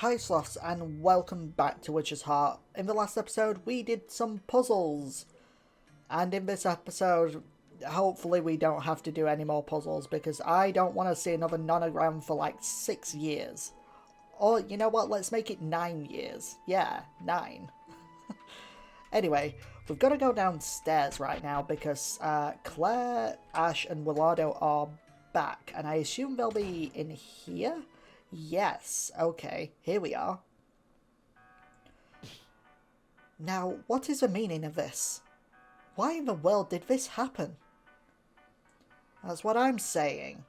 Hi Sloths and welcome back to Witch's Heart. In the last episode we did some puzzles. And in this episode, hopefully we don't have to do any more puzzles because I don't want to see another nonogram for like 6 years. Or you know what, let's make it 9 years. Yeah, 9. Anyway, we've got to go downstairs right now because Claire, Ashe and Willardo are back. And I assume they'll be in here? Yes, okay, here we are. Now, what is the meaning of this? Why in the world did this happen? That's what I'm saying.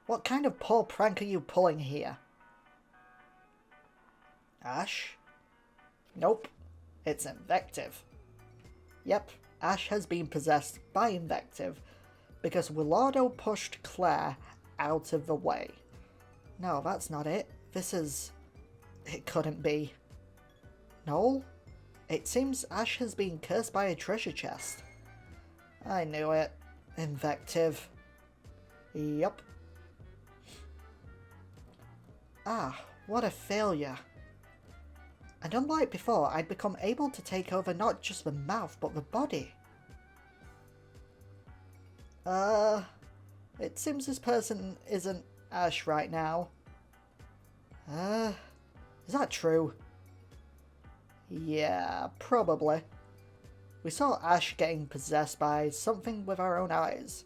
What kind of poor prank are you pulling here? Ashe? Nope, it's Invective. Yep, Ashe has been possessed by Invective because Willardo pushed Claire out of the way. No, that's not it. It couldn't be. No? It seems Ashe has been cursed by a treasure chest. I knew it. Invective. Yup. Ah, what a failure. And unlike before, I'd become able to take over not just the mouth, but the body. It seems this person isn't Ashe right now. Is that true? Yeah, probably. We saw Ashe getting possessed by something with our own eyes.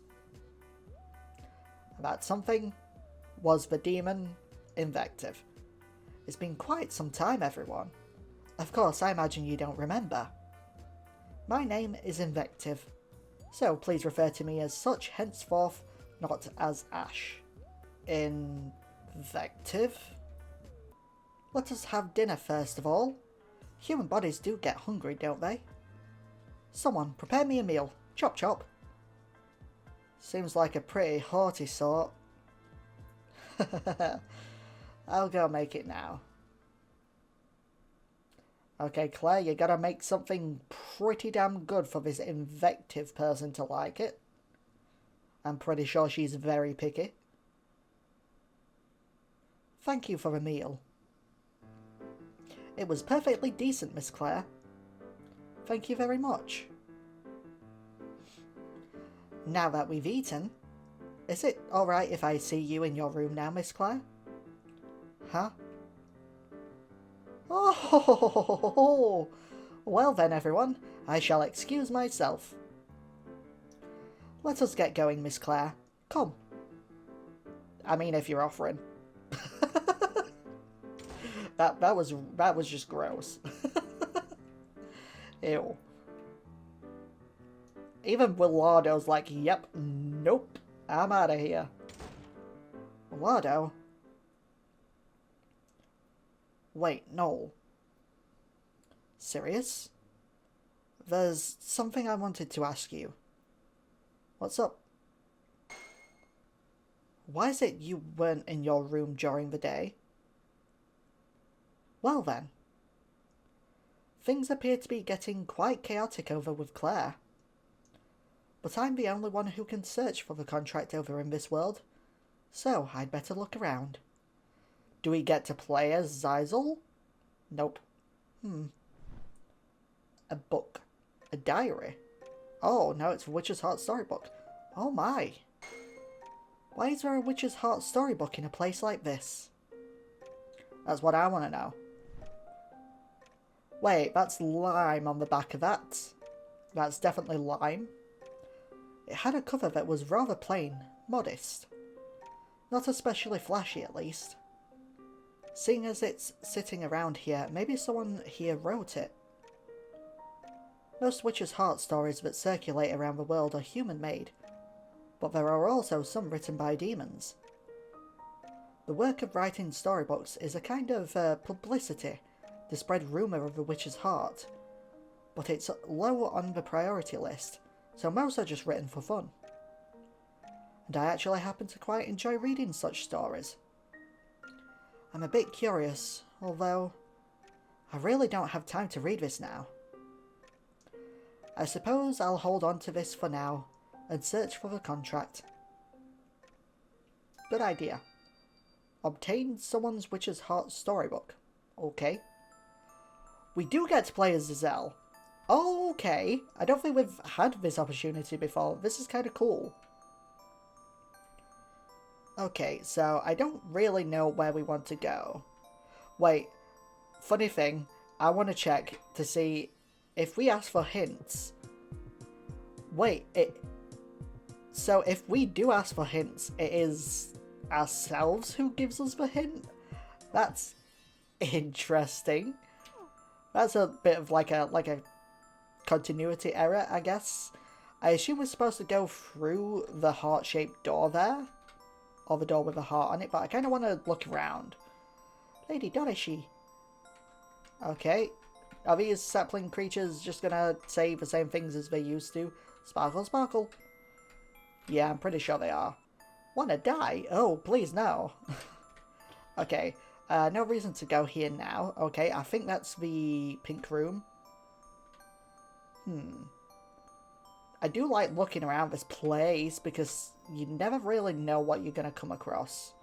And that something was the demon Invective. It's been quite some time, everyone. Of course, I imagine you don't remember. My name is Invective, so please refer to me as such henceforth, not as Ashe. Invective? Let us have dinner first of all. Human bodies do get hungry, don't they? Someone, prepare me a meal. Chop chop. Seems like a pretty haughty sort. I'll go make it now. Okay, Claire, you gotta make something pretty damn good for this Invective person to like it. I'm pretty sure she's very picky. Thank you for the meal. It was perfectly decent, Miss Claire. Thank you very much. Now that we've eaten, is it alright if I see you in your room now, Miss Claire? Huh? Oh, well then, everyone, I shall excuse myself. Let us get going, Miss Claire. Come. I mean, if you're offering. That was just gross. Ew. Even Willardo's like, yep, nope, I'm out of here. Willardo? Wait, no. Serious? There's something I wanted to ask you. What's up? Why is it you weren't in your room during the day? Well then. Things appear to be getting quite chaotic over with Claire. But I'm the only one who can search for the contract over in this world, so I'd better look around. Do we get to play as Zyzel? Nope. A book. A diary. Oh, now it's a Witch's Heart storybook. Oh my. Why is there a Witch's Heart storybook in a place like this? That's what I want to know. Wait, that's lime on the back of that. That's definitely lime. It had a cover that was rather plain, modest. Not especially flashy, at least. Seeing as it's sitting around here, maybe someone here wrote it. Most Witch's Heart stories that circulate around the world are human-made, but there are also some written by demons. The work of writing storybooks is a kind of publicity to spread rumour of the Witch's Heart, but it's low on the priority list, so most are just written for fun. And I actually happen to quite enjoy reading such stories. I'm a bit curious, although I really don't have time to read this now. I suppose I'll hold on to this for now and search for the contract. Good idea. Obtain someone's Witch's Heart storybook. Okay. We do get to play as Giselle. Okay. I don't think we've had this opportunity before. This is kind of cool. Okay, so I don't really know where we want to go. Wait, funny thing, I want to check to see if we ask for hints. Wait, so if we do ask for hints, it is ourselves who gives us the hint? That's interesting. That's a bit of like a continuity error, I guess. I assume we're supposed to go through the heart-shaped door there. Or the door with a heart on it, but I kind of want to look around. Lady Dorashi. Okay. Are these sapling creatures just gonna say the same things as they used to? Sparkle, sparkle. Yeah, I'm pretty sure they are. Wanna die? Oh, please no. Okay. No reason to go here now. Okay, I think that's the pink room. I do like looking around this place because you never really know what you're going to come across.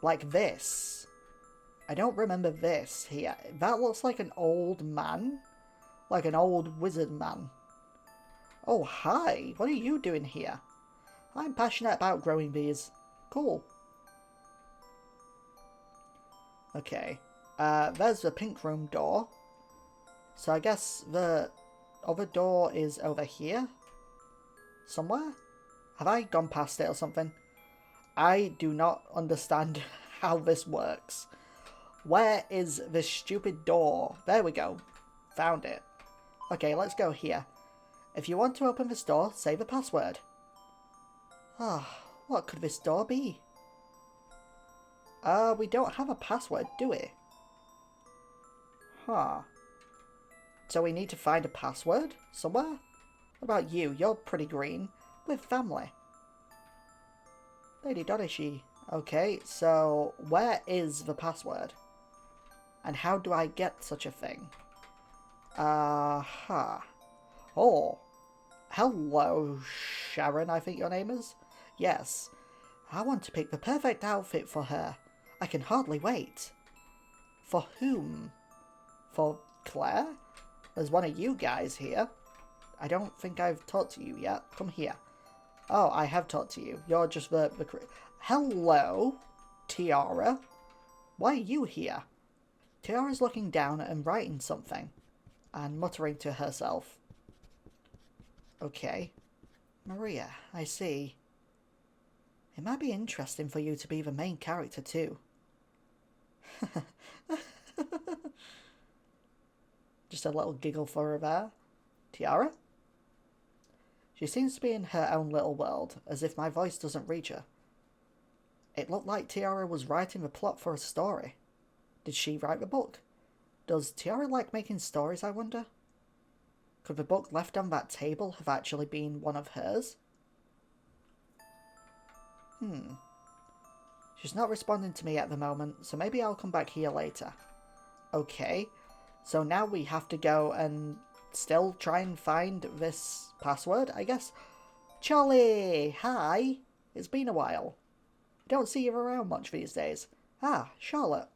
Like this. I don't remember this here. That looks like an old man. Like an old wizard man. Oh, hi. What are you doing here? I'm passionate about growing bees. Cool. Okay. There's the pink room door. So I guess the other door is over here? Somewhere? Have I gone past it or something? I do not understand how this works. Where is this stupid door? There we go. Found it. Okay, let's go here. If you want to open this door, say the password. Ah, what could this door be? We don't have a password, do we? Huh. So we need to find a password somewhere? What about you? You're pretty green. With family. Lady Dorashi. Okay, so where is the password? And how do I get such a thing? Oh. Hello, Sharon, I think your name is? Yes. I want to pick the perfect outfit for her. I can hardly wait. For whom? For Claire? There's one of you guys here. I don't think I've talked to you yet. Come here. Oh, I have talked to you. You're just the... Hello, Tiara. Why are you here? Tiara's looking down and writing something. And muttering to herself. Okay. Maria, I see. It might be interesting for you to be the main character too. Just a little giggle for her there. Tiara? She seems to be in her own little world, as if my voice doesn't reach her. It looked like Tiara was writing the plot for a story. Did she write the book? Does Tiara like making stories, I wonder? Could the book left on that table have actually been one of hers? She's not responding to me at the moment, so maybe I'll come back here later. Okay. So now we have to go and still try and find this password, I guess. Charlie! Hi! It's been a while. I don't see you around much these days. Ah, Charlotte.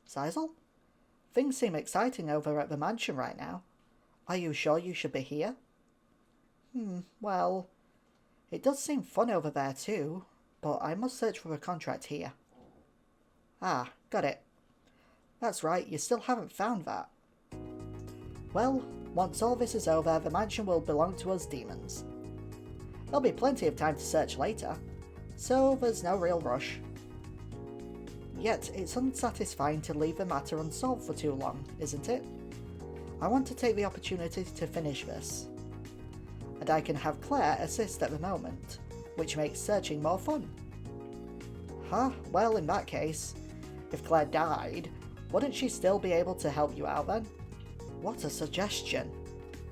Sizel? Things seem exciting over at the mansion right now. Are you sure you should be here? Well, it does seem fun over there too, but I must search for a contract here. Ah, got it. That's right, you still haven't found that. Well, once all this is over, the mansion will belong to us demons. There'll be plenty of time to search later, so there's no real rush. Yet, it's unsatisfying to leave the matter unsolved for too long, isn't it? I want to take the opportunity to finish this. And I can have Claire assist at the moment, which makes searching more fun. Huh? Well, in that case, if Claire died, wouldn't she still be able to help you out then? What a suggestion.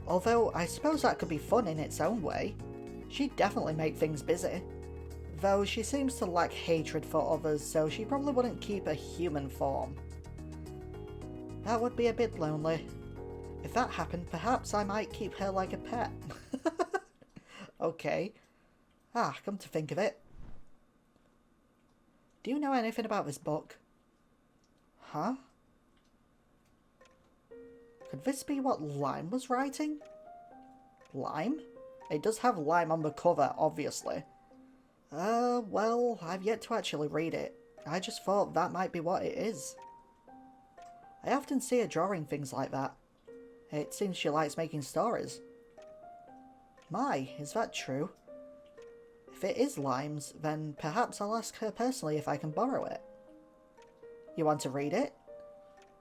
Although, I suppose that could be fun in its own way. She'd definitely make things busy. Though she seems to lack hatred for others, so she probably wouldn't keep a human form. That would be a bit lonely. If that happened, perhaps I might keep her like a pet. Okay. Ah, come to think of it. Do you know anything about this book? Huh? Could this be what Lime was writing? Lime? It does have Lime on the cover, obviously. Well, I've yet to actually read it. I just thought that might be what it is. I often see her drawing things like that. It seems she likes making stories. My, is that true? If it is Lime's, then perhaps I'll ask her personally if I can borrow it. You want to read it?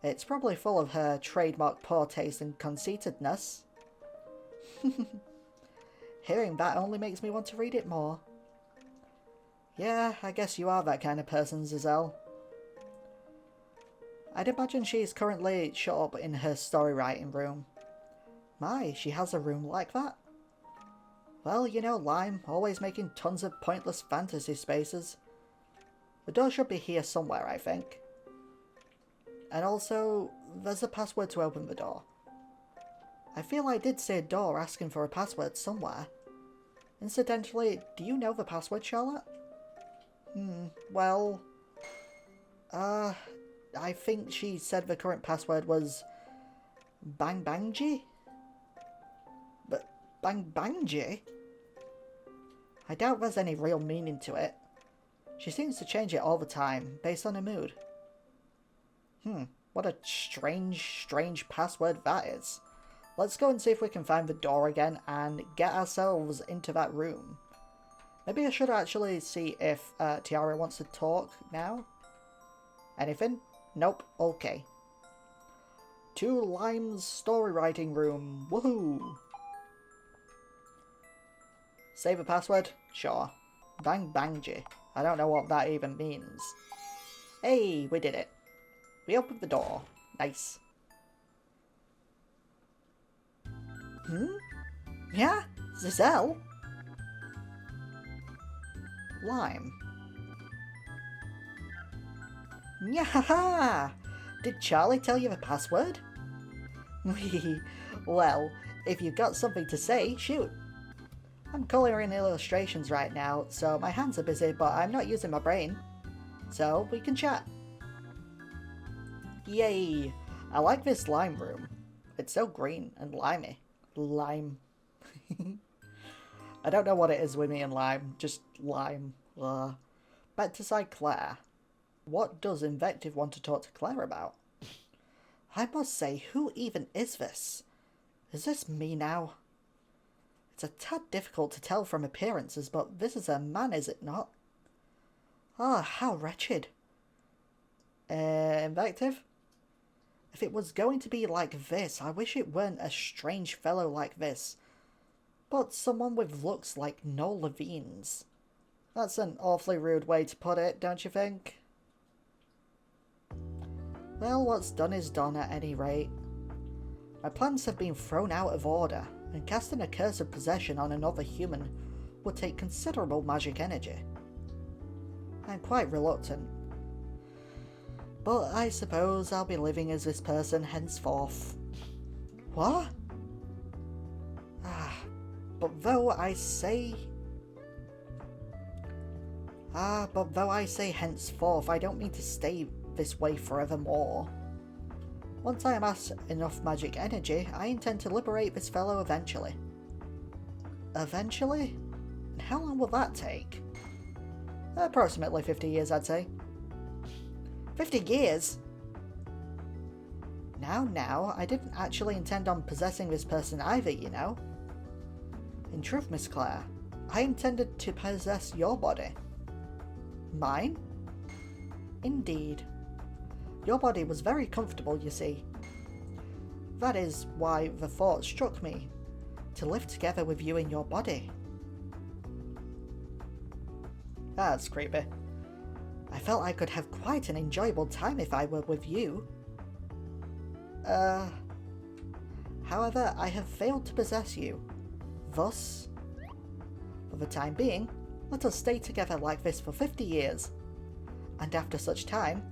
It's probably full of her trademark poor taste and conceitedness. Hearing that only makes me want to read it more. Yeah, I guess you are that kind of person, Giselle. I'd imagine she's currently shut up in her story writing room. My, she has a room like that? Well, you know Lime, always making tons of pointless fantasy spaces. The door should be here somewhere, I think. And also, there's a password to open the door. I feel I did see a door asking for a password somewhere. Incidentally, do you know the password, Charlotte? Well... I think she said the current password was... Bang Bangji? But Bang Bangji? I doubt there's any real meaning to it. She seems to change it all the time, based on her mood. What a strange password that is. Let's go and see if we can find the door again and get ourselves into that room. Maybe I should actually see if Tiara wants to talk now. Anything? Nope. Okay. To Lime's story writing room. Woohoo! Save a password? Sure. Bang Bangji. I don't know what that even means. Hey, we did it. We opened the door. Nice. Yeah? Giselle? Lime. Nyahaha! Did Charlie tell you the password? Well, if you've got something to say, shoot. I'm colouring illustrations right now, so my hands are busy, but I'm not using my brain. So, we can chat. Yay! I like this lime room. It's so green and limey. Lime. I don't know what it is with me and lime, just lime. Back to side Claire. What does Invective want to talk to Claire about? I must say, who even is this? Is this me now? It's a tad difficult to tell from appearances, but this is a man, is it not? Ah, how wretched. Invective? If it was going to be like this, I wish it weren't a strange fellow like this, but someone with looks like Noel Levine's. That's an awfully rude way to put it, don't you think? Well, what's done is done at any rate. My plans have been thrown out of order, and casting a curse of possession on another human would take considerable magic energy. I'm quite reluctant, but I suppose I'll be living as this person henceforth. What? But though I say henceforth, I don't mean to stay this way forevermore. Once I amass enough magic energy, I intend to liberate this fellow eventually. Eventually? And how long will that take? Approximately 50 years, I'd say. 50 years? Now, I didn't actually intend on possessing this person either, you know. In truth, Miss Claire, I intended to possess your body. Mine? Indeed. Your body was very comfortable, you see. That is why the thought struck me, to live together with you in your body. That's creepy. I felt I could have quite an enjoyable time if I were with you. However, I have failed to possess you. Thus, for the time being, let us stay together like this for 50 years. And after such time,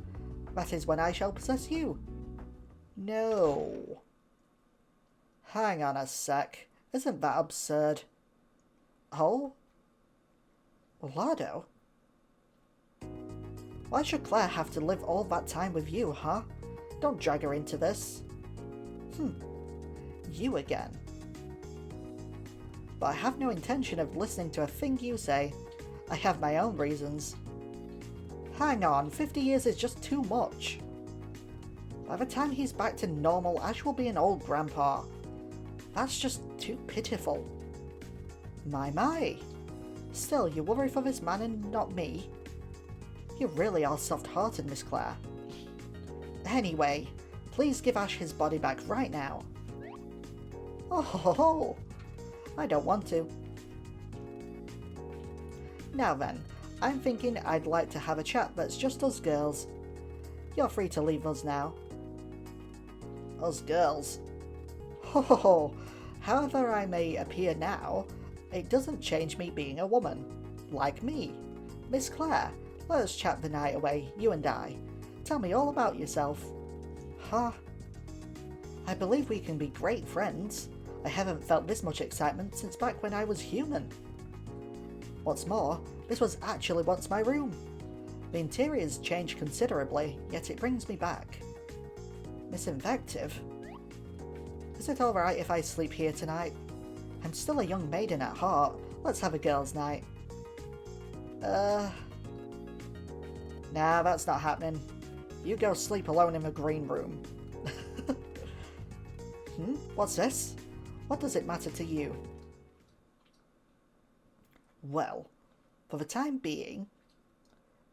that is when I shall possess you. No. Hang on a sec. Isn't that absurd? Oh? Lardo? Why should Claire have to live all that time with you, huh? Don't drag her into this. You again. But I have no intention of listening to a thing you say. I have my own reasons. Hang on, 50 years is just too much. By the time he's back to normal, Ashe will be an old grandpa. That's just too pitiful. My. Still, you worry for this man and not me. You really are soft-hearted, Miss Claire. Anyway, please give Ashe his body back right now. Oh, I don't want to. Now then, I'm thinking I'd like to have a chat that's just us girls. You're free to leave us now. Us girls? Ho. However I may appear now, it doesn't change me being a woman. Like me. Miss Claire, let us chat the night away, you and I. Tell me all about yourself. Huh? I believe we can be great friends. I haven't felt this much excitement since back when I was human. What's more, this was actually once my room. The interior's changed considerably, yet it brings me back. Miss Invective? Is it alright if I sleep here tonight? I'm still a young maiden at heart. Let's have a girls' night. Nah, that's not happening. You go sleep alone in the green room. What's this? What does it matter to you? Well, for the time being,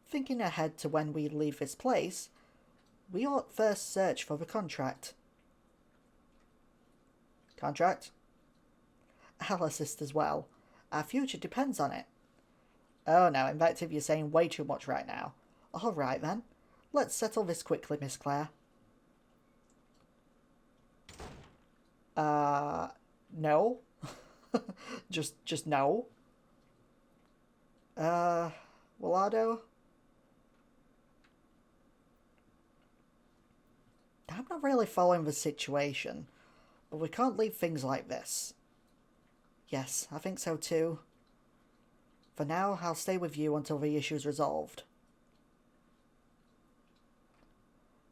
thinking ahead to when we leave this place, we ought first search for the contract. Contract? I'll assist as well. Our future depends on it. Oh no, Invective, you're saying way too much right now. Alright then. Let's settle this quickly, Miss Claire. No. just no. Willado? I'm not really following the situation, but we can't leave things like this. Yes, I think so too. For now, I'll stay with you until the issue's resolved.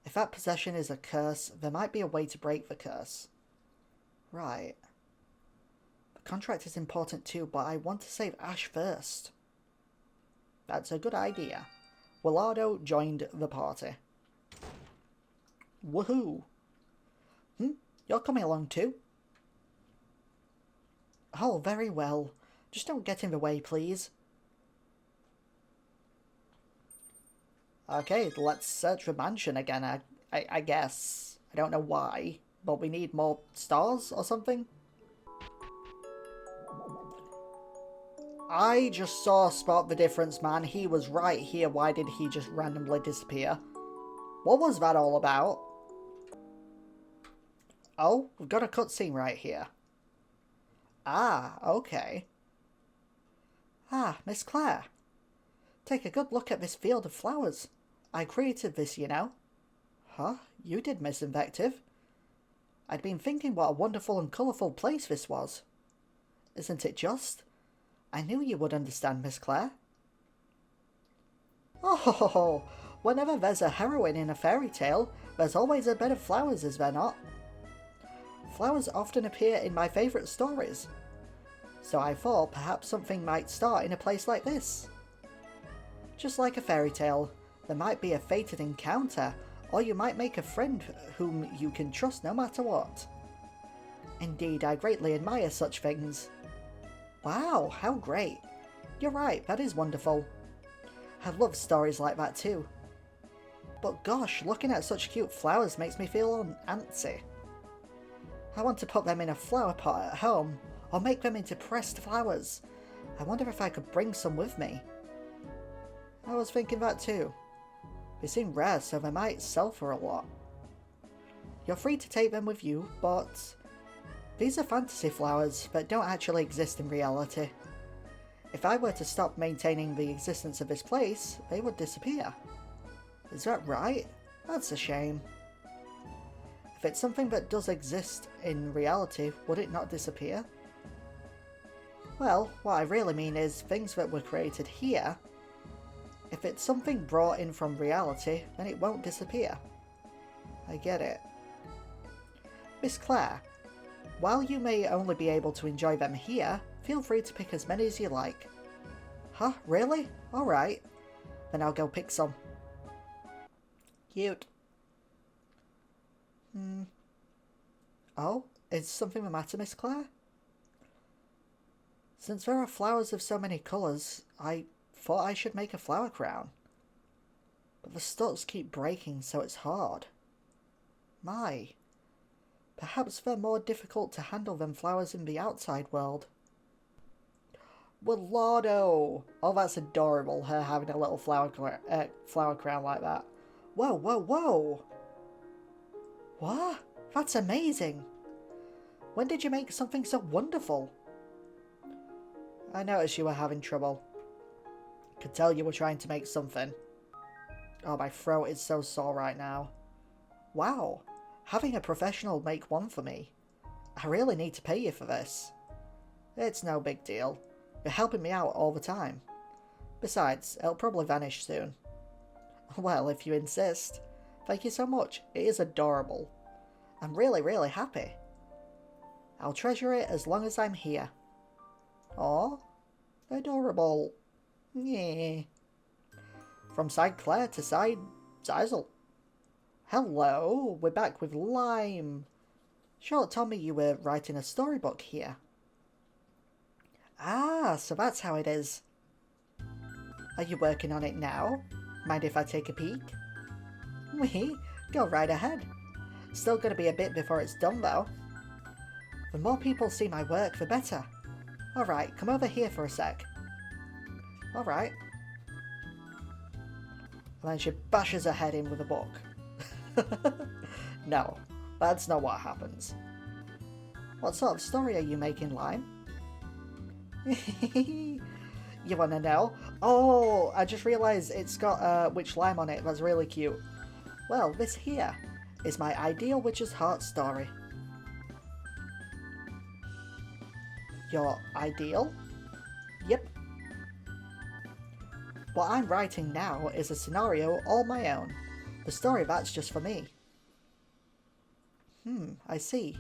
If that possession is a curse, there might be a way to break the curse. Right. The contract is important too, but I want to save Ashe first. That's a good idea. Willado joined the party. Woohoo! You're coming along too? Oh, very well. Just don't get in the way, please. Okay, let's search the mansion again, I guess. I don't know why, but we need more stars or something? I just saw Spot the Difference Man. He was right here. Why did he just randomly disappear? What was that all about? Oh, we've got a cutscene right here. Ah, okay. Ah, Miss Claire. Take a good look at this field of flowers. I created this, you know. Huh? You did, Miss Invective. I'd been thinking what a wonderful and colourful place this was. Isn't it just? I knew you would understand, Miss Claire. Oh, whenever there's a heroine in a fairy tale, there's always a bed of flowers, is there not? Flowers often appear in my favourite stories, so I thought perhaps something might start in a place like this. Just like a fairy tale, there might be a fated encounter, or you might make a friend whom you can trust no matter what. Indeed, I greatly admire such things. Wow, how great. You're right, that is wonderful. I love stories like that too. But gosh, looking at such cute flowers makes me feel all antsy. I want to put them in a flower pot at home, or make them into pressed flowers. I wonder if I could bring some with me. I was thinking that too. They seem rare, so they might sell for a lot. You're free to take them with you, but these are fantasy flowers that don't actually exist in reality. If I were to stop maintaining the existence of this place, they would disappear. Is that right? That's a shame. If it's something that does exist in reality, would it not disappear? Well, what I really mean is things that were created here If it's something brought in from reality, then it won't disappear. I get it. Miss Claire, while you may only be able to enjoy them here, feel free to pick as many as you like. Huh? Really? Alright. Then I'll go pick some. Cute. Oh, is something the matter, Miss Claire? Since there are flowers of so many colours, I thought I should make a flower crown. But the stalks keep breaking, so it's hard. My. Perhaps they're more difficult to handle than flowers in the outside world. Well, Lordo! Oh, that's adorable, her having a little flower crown like that. Whoa, whoa, whoa! What? That's amazing! When did you make something so wonderful? I noticed you were having trouble. Could tell you were trying to make something. Oh, my throat is so sore right now. Wow, having a professional make one for me. I really need to pay you for this. It's no big deal. You're helping me out all the time. Besides, it'll probably vanish soon. Well, if you insist. Thank you so much. It is adorable. I'm really, really happy. I'll treasure it as long as I'm here. Aw, adorable. Yeah. From side Claire to side Zizel. Hello, we're back with Lime. Charlotte told me you were writing a storybook here. Ah, so that's how it is. Are you working on it now? Mind if I take a peek? Wee, go right ahead. Still gonna be a bit before it's done though. The more people see my work, the better. Alright, come over here for a sec. Alright. And then she bashes her head in with a book. No, that's not what happens. What sort of story are you making, Lime? You wanna know? Oh, I just realised it's got witch lime on it. That's really cute. Well, this here is my ideal witch's heart story. Your ideal? Yep. What I'm writing now is a scenario all my own. The story that's just for me. I see.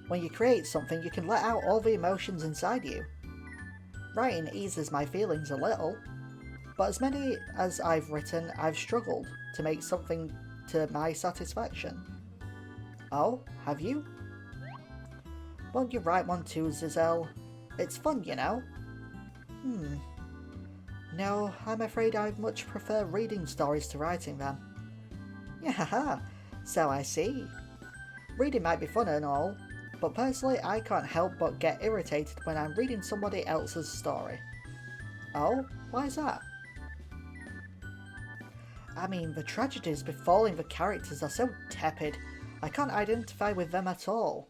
When you create something, you can let out all the emotions inside you. Writing eases my feelings a little, but as many as I've written, I've struggled to make something to my satisfaction. Oh, have you? Won't you write one too, Zizel? It's fun, you know. No, I'm afraid I much prefer reading stories to writing them. Yeah, so I see. Reading might be fun and all, but personally I can't help but get irritated when I'm reading somebody else's story. Oh, why is that? I mean, the tragedies befalling the characters are so tepid, I can't identify with them at all.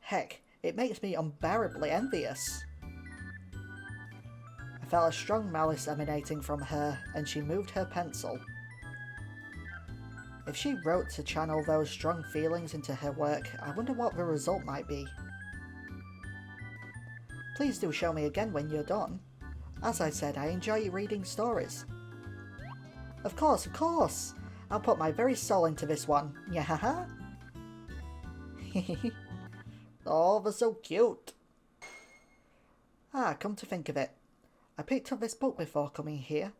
Heck, it makes me unbearably envious. I felt a strong malice emanating from her, and she moved her pencil. If she wrote to channel those strong feelings into her work, I wonder what the result might be. Please do show me again when you're done. As I said, I enjoy reading stories. Of course, of course! I'll put my very soul into this one. Yahaha! Oh, they're so cute! Ah, come to think of it, I picked up this book before coming here.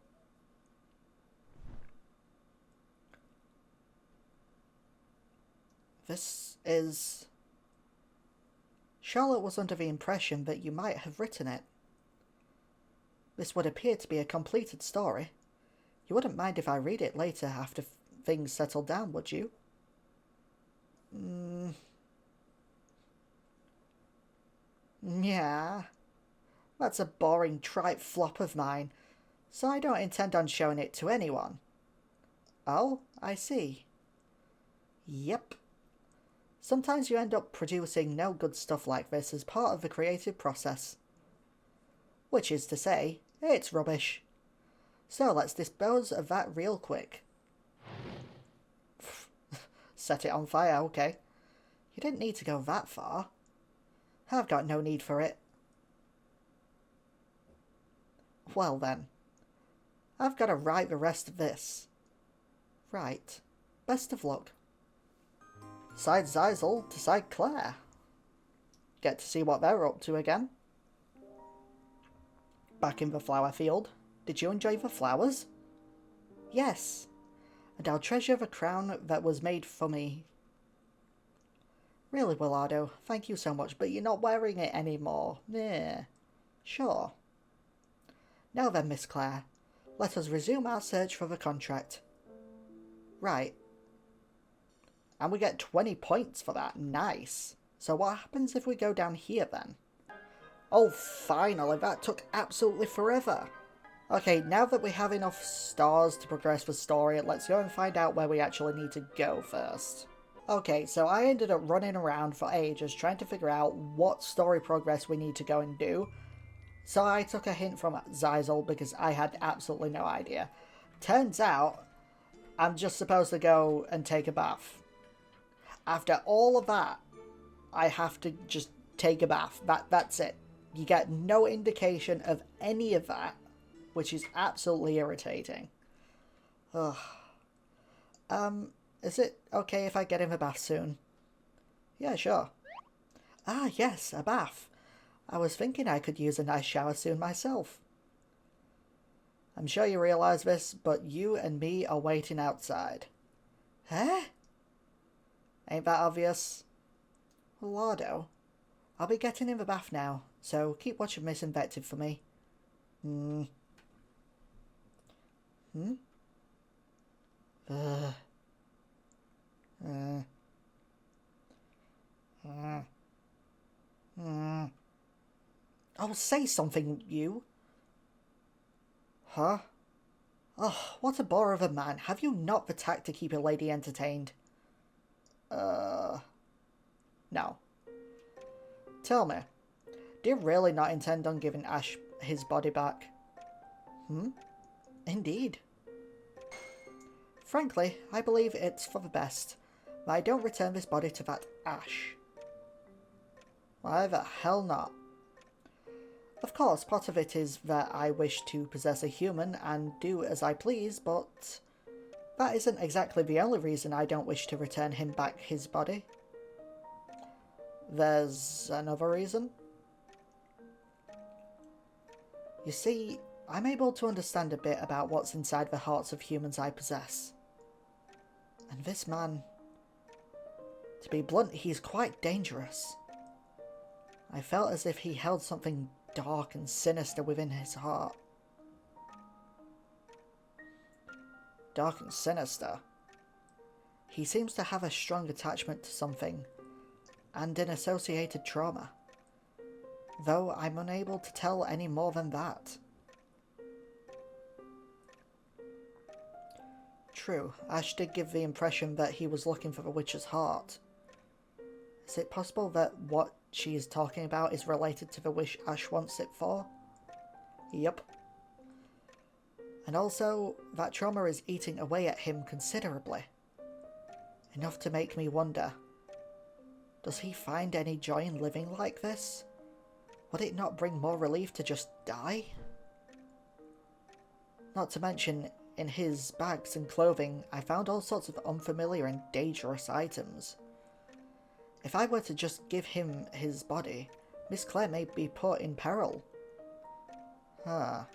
This is... Charlotte was under the impression that you might have written it. This would appear to be a completed story. You wouldn't mind if I read it later after things settle down, would you? Yeah. That's a boring, trite flop of mine, so I don't intend on showing it to anyone. Oh, I see. Yep. Sometimes you end up producing no good stuff like this as part of the creative process. Which is to say, it's rubbish. So let's dispose of that real quick. Set it on fire, okay. You didn't need to go that far. I've got no need for it. Well then. I've got to write the rest of this. Right. Best of luck. Side Zeisel to side Claire. Get to see what they're up to again. Back in the flower field. Did you enjoy the flowers? Yes. And I'll treasure the crown that was made for me. Really, Willardo, thank you so much, but you're not wearing it anymore. Yeah. Sure. Now then, Miss Claire, let us resume our search for the contract. Right. And we get 20 points for that. Nice. So what happens if we go down here then? Oh, finally, that took absolutely forever. Okay, now that we have enough stars to progress the story, let's go and find out where we actually need to go first. Okay, so I ended up running around for ages trying to figure out what story progress we need to go and do. So I took a hint from Zeisel because I had absolutely no idea. Turns out, I'm just supposed to go and take a bath. After all of that, I have to just take a bath. That's it. You get no indication of any of that, which is absolutely irritating. Ugh. Is it okay if I get in the bath soon? Yeah, sure. Ah, yes, a bath. I was thinking I could use a nice shower soon myself. I'm sure you realise this, but you and me are waiting outside. Huh? Ain't that obvious? Lardo, I'll be getting in the bath now, so keep watching Miss Invective for me. Ugh. Oh, say something, you. Huh? Oh, what a bore of a man. Have you not the tact to keep a lady entertained? No. Tell me, do you really not intend on giving Ashe his body back? Indeed. Frankly, I believe it's for the best that I don't return this body to that Ashe. Why the hell not? Of course, part of it is that I wish to possess a human and do as I please, but that isn't exactly the only reason I don't wish to return him back his body. There's another reason. You see, I'm able to understand a bit about what's inside the hearts of humans I possess. And this man, to be blunt, he's quite dangerous. I felt as if he held something dark and sinister within his heart. Dark and sinister? He seems to have a strong attachment to something, and an associated trauma, though I'm unable to tell any more than that. True, Ashe did give the impression that he was looking for the witch's heart. Is it possible that what she is talking about is related to the wish Ashe wants it for? Yup. And also, that trauma is eating away at him considerably. Enough to make me wonder, does he find any joy in living like this? Would it not bring more relief to just die? Not to mention, in his bags and clothing, I found all sorts of unfamiliar and dangerous items. If I were to just give him his body, Miss Claire may be put in peril. That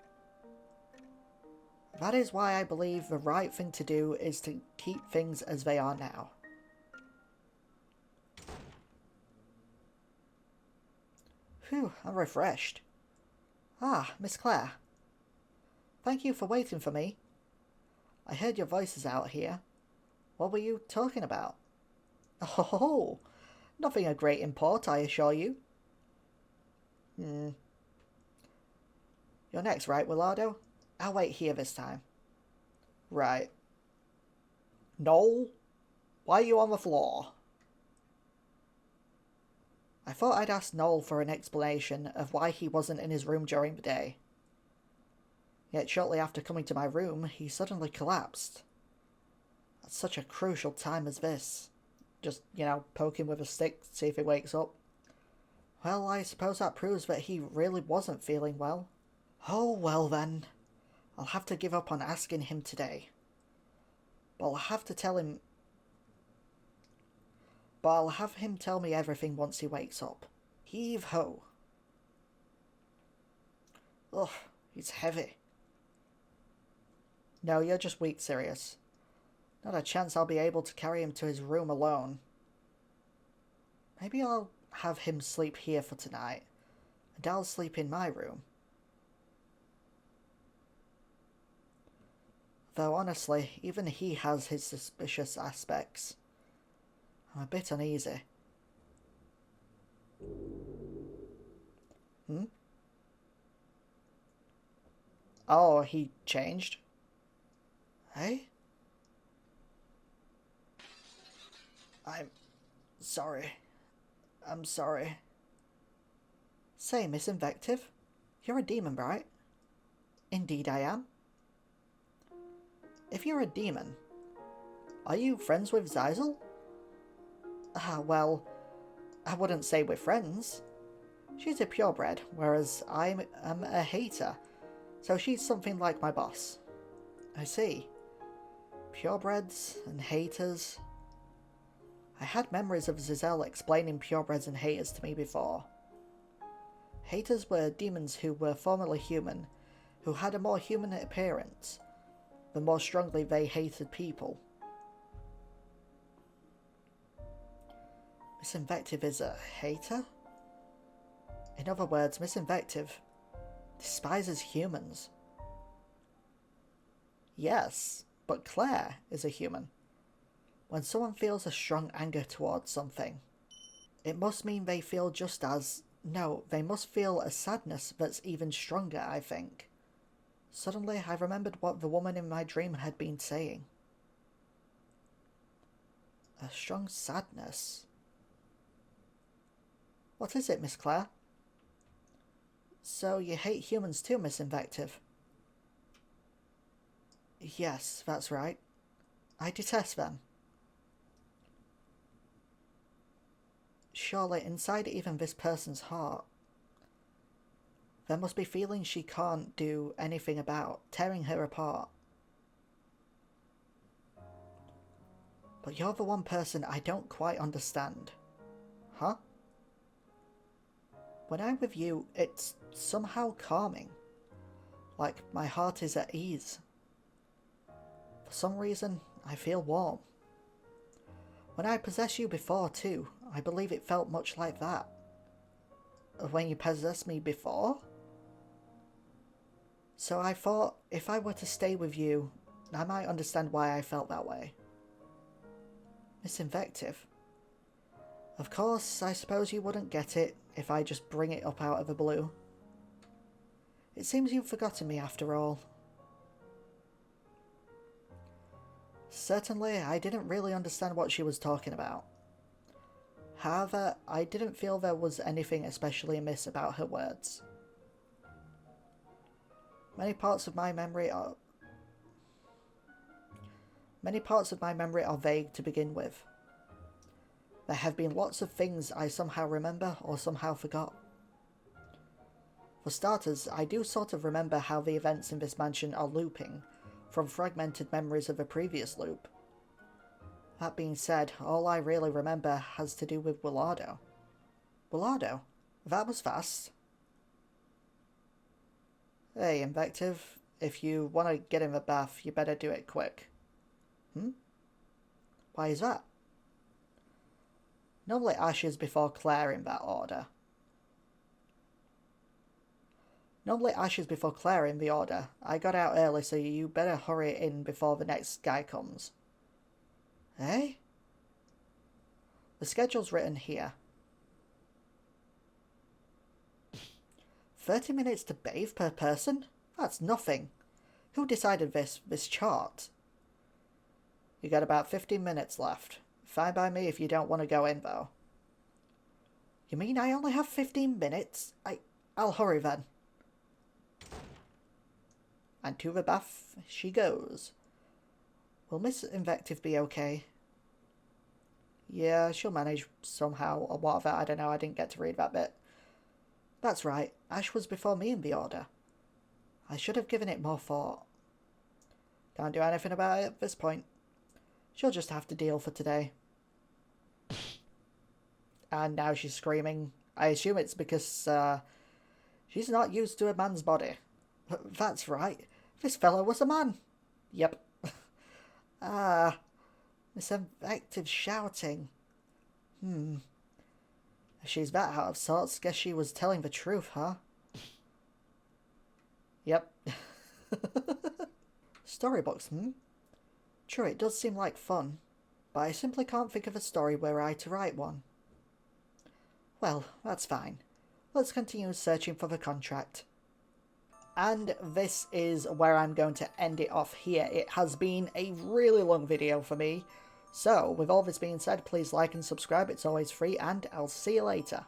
is why I believe the right thing to do is to keep things as they are now. Phew, I'm refreshed. Ah, Miss Claire. Thank you for waiting for me. I heard your voices out here. What were you talking about? Oh, nothing of great import, I assure you. You're next, right, Willardo? I'll wait here this time. Right. Noel, why are you on the floor? I thought I'd ask Noel for an explanation of why he wasn't in his room during the day. Yet shortly after coming to my room, he suddenly collapsed. At such a crucial time as this. Just, poke him with a stick, see if he wakes up. Well, I suppose that proves that he really wasn't feeling well. Oh, well then. I'll have to give up on asking him today. But I'll have him tell me everything once he wakes up. Heave ho. Ugh, he's heavy. No, you're just weak, Sirius. Not a chance I'll be able to carry him to his room alone. Maybe I'll have him sleep here for tonight, and I'll sleep in my room. Though honestly, even he has his suspicious aspects. I'm a bit uneasy. Oh, he changed? Hey? I'm sorry. I'm sorry. Say, Miss Invective, you're a demon, right? Indeed I am. If you're a demon, are you friends with Zyzel? Well, I wouldn't say we're friends. She's a purebred, whereas I am a hater, so she's something like my boss. I see. Purebreds and haters. I had memories of Zyzel explaining purebreds and haters to me before. Haters were demons who were formerly human, who had a more human appearance, the more strongly they hated people. Miss Invective is a hater? In other words, Miss Invective despises humans. Yes, but Claire is a human. When someone feels a strong anger towards something, it must mean they feel just as... No, they must feel a sadness that's even stronger, I think. Suddenly, I remembered what the woman in my dream had been saying. A strong sadness. What is it, Miss Claire? So you hate humans too, Miss Invective? Yes, that's right. I detest them. Surely, inside even this person's heart, there must be feelings she can't do anything about, tearing her apart. But you're the one person I don't quite understand. Huh? When I'm with you, it's somehow calming. Like my heart is at ease. For some reason, I feel warm. When I possessed you before too, I believe it felt much like that. When you possessed me before? So I thought, if I were to stay with you, I might understand why I felt that way. Miss Invective. Of course, I suppose you wouldn't get it if I just bring it up out of the blue. It seems you've forgotten me after all. Certainly, I didn't really understand what she was talking about. However, I didn't feel there was anything especially amiss about her words. Many parts of my memory are vague to begin with. There have been lots of things I somehow remember or somehow forgot. For starters, I do sort of remember how the events in this mansion are looping, from fragmented memories of a previous loop. That being said, all I really remember has to do with Willardo. Willardo? That was fast. Hey, Invective, if you want to get in the bath, you better do it quick. Why is that? Normally Ashe is before Claire in that order. I got out early, so you better hurry in before the next guy comes. Eh? The schedule's written here. 30 minutes to bathe per person? That's nothing. Who decided this chart? You got about 15 minutes left. Fine by me if you don't want to go in, though. You mean I only have 15 minutes? I'll hurry then. And to the bath she goes. Will Miss Invective be okay? Yeah, she'll manage somehow, or whatever, I don't know, I didn't get to read that bit. That's right, Ashe was before me in the order. I should have given it more thought. Can't do anything about it at this point. She'll just have to deal for today. And now she's screaming. I assume it's because she's not used to a man's body. That's right. This fellow was a man. Yep. Miss Invective shouting. If she's that out of sorts, guess she was telling the truth, huh? Yep. Storybooks, True, it does seem like fun, but I simply can't think of a story were I to write one. Well, that's fine. Let's continue searching for the contract. And this is where I'm going to end it off here. It has been a really long video for me. So, with all this being said, please like and subscribe. It's always free, and I'll see you later.